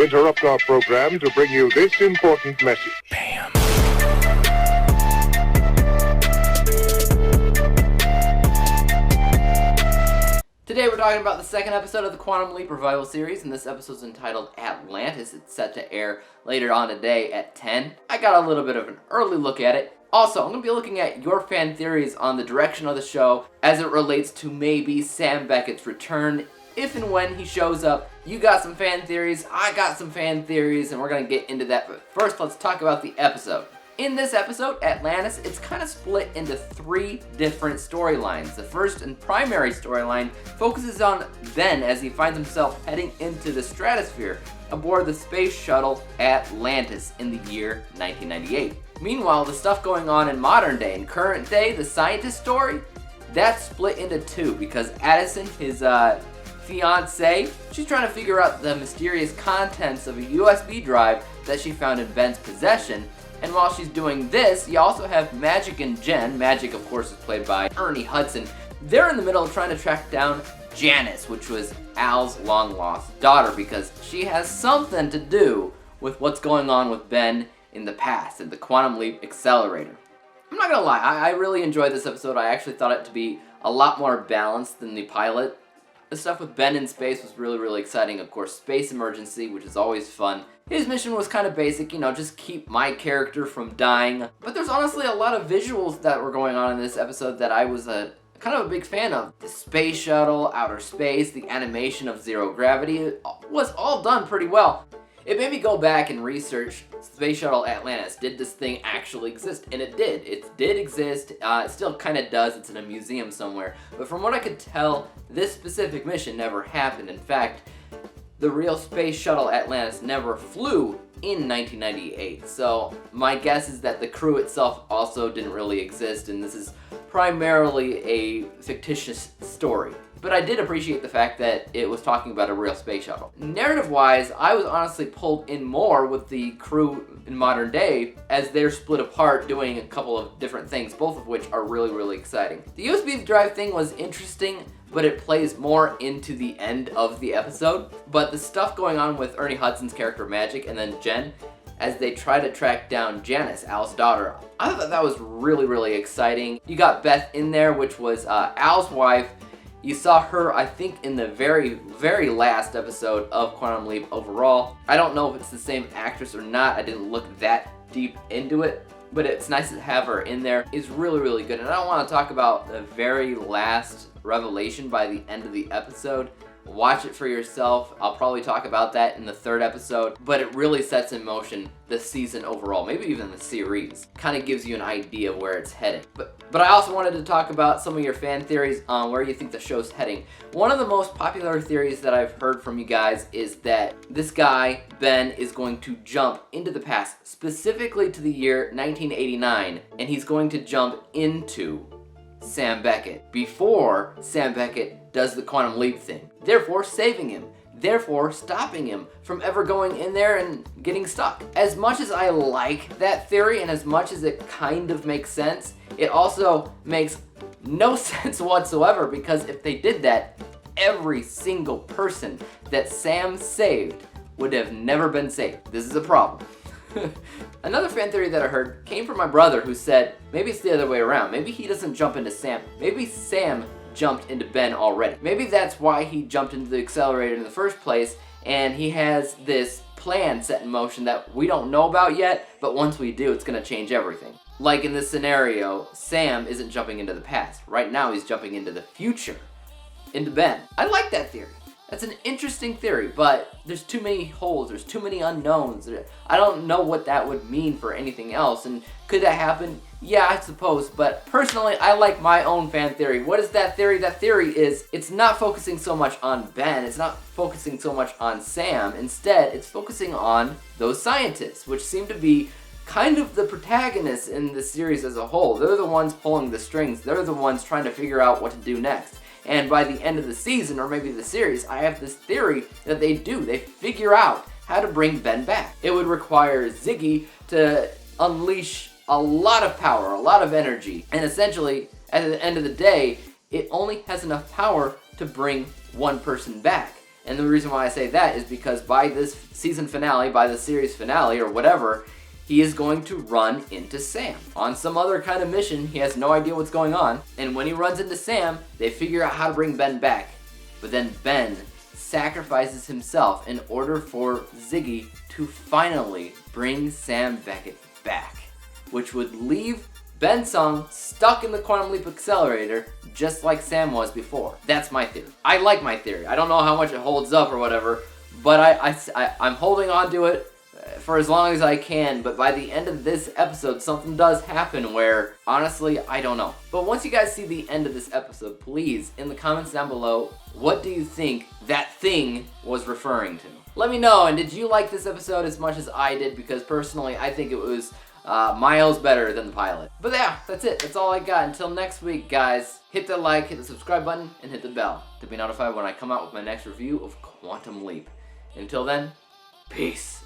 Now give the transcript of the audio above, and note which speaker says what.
Speaker 1: We interrupt our program to bring you this important message.
Speaker 2: Bam.
Speaker 3: Today we're talking about the second episode of the Quantum Leap Revival series, and this episode's entitled Atlantis. It's set to air later on today at 10. I got a little bit of an early look at it. Also, I'm going to be looking at your fan theories on the direction of the show as it relates to maybe Sam Beckett's return, if and when he shows up. You got some fan theories, I got some fan theories, and we're going to get into that. But first, let's talk about the episode. In this episode, Atlantis, it's kind of split into three different storylines. The first and primary storyline focuses on Ben as he finds himself heading into the stratosphere aboard the space shuttle Atlantis in the year 1998. Meanwhile, the stuff going on in modern day and current day, the scientist story, that's split into two because Addison, his fiance, she's trying to figure out the mysterious contents of a USB drive that she found in Ben's possession. And while she's doing this, you also have Magic and Jen. Magic, of course, is played by Ernie Hudson. They're in the middle of trying to track down Janice, which was Al's long-lost daughter, because she has something to do with what's going on with Ben in the past at the Quantum Leap Accelerator. I'm not gonna lie, I really enjoyed this episode. I actually thought it to be a lot more balanced than the pilot. The stuff with Ben in space was really, really exciting. Of course, space emergency, which is always fun. His mission was kind of basic, just keep my character from dying. But there's honestly a lot of visuals that were going on in this episode that I was kind of a big fan of. The space shuttle, outer space, the animation of zero gravity, it was all done pretty well. It made me go back and research Space Shuttle Atlantis. Did this thing actually exist? And it did. It did exist. It still kind of does. It's in a museum somewhere. But from what I could tell, this specific mission never happened. In fact, the real Space Shuttle Atlantis never flew in 1998. So my guess is that the crew itself also didn't really exist, and this is primarily a fictitious story. But I did appreciate the fact that it was talking about a real space shuttle. Narrative-wise, I was honestly pulled in more with the crew in modern day as they're split apart doing a couple of different things, both of which are really, really exciting. The USB drive thing was interesting, but it plays more into the end of the episode. But the stuff going on with Ernie Hudson's character Magic and then Jen, as they try to track down Janice, Al's daughter, I thought that was really, really exciting. You got Beth in there, which was Al's wife. You saw her, I think, in the very, very last episode of Quantum Leap overall. I don't know if it's the same actress or not. I didn't look that deep into it, but it's nice to have her in there. It's really, really good. And I don't want to talk about the very last revelation by the end of the episode. Watch it for yourself. I'll probably talk about that in the third episode, but it really sets in motion the season overall, maybe even the series. Kind of gives you an idea of where it's headed. But I also wanted to talk about some of your fan theories on where you think the show's heading. One of the most popular theories that I've heard from you guys is that this guy, Ben, is going to jump into the past, specifically to the year 1989, and he's going to jump into Sam Beckett before Sam Beckett does the Quantum Leap thing, therefore saving him, therefore stopping him from ever going in there and getting stuck. As much as I like that theory and as much as it kind of makes sense, it also makes no sense whatsoever, because if they did that, every single person that Sam saved would have never been saved. This is a problem. Another fan theory that I heard came from my brother, who said maybe it's the other way around. Maybe he doesn't jump into Sam. Maybe Sam jumped into Ben already. Maybe that's why he jumped into the accelerator in the first place, and he has this plan set in motion that we don't know about yet, but once we do, it's going to change everything. Like in this scenario, Sam isn't jumping into the past. Right now, he's jumping into the future, into Ben. I like that theory. That's an interesting theory, but there's too many holes, there's too many unknowns. I don't know what that would mean for anything else, and could that happen? Yeah, I suppose, but personally, I like my own fan theory. What is that theory? That theory is, it's not focusing so much on Ben, it's not focusing so much on Sam. Instead, it's focusing on those scientists, which seem to be kind of the protagonists in the series as a whole. They're the ones pulling the strings, they're the ones trying to figure out what to do next. And by the end of the season, or maybe the series, I have this theory that they figure out how to bring Ben back. It would require Ziggy to unleash a lot of power, a lot of energy, and essentially, at the end of the day, it only has enough power to bring one person back. And the reason why I say that is because by this season finale, by the series finale or whatever, he is going to run into Sam on some other kind of mission. He has no idea what's going on. And when he runs into Sam, they figure out how to bring Ben back. But then Ben sacrifices himself in order for Ziggy to finally bring Sam Beckett back, which would leave Ben Sung stuck in the Quantum Leap Accelerator just like Sam was before. That's my theory. I like my theory. I don't know how much it holds up or whatever, but I'm holding on to it for as long as I can, but by the end of this episode, something does happen where, honestly, I don't know. But once you guys see the end of this episode, please, in the comments down below, what do you think that thing was referring to? Let me know, and did you like this episode as much as I did? Because personally, I think it was miles better than the pilot. But yeah, that's it. That's all I got. Until next week, guys, hit the like, hit the subscribe button, and hit the bell to be notified when I come out with my next review of Quantum Leap. Until then, peace.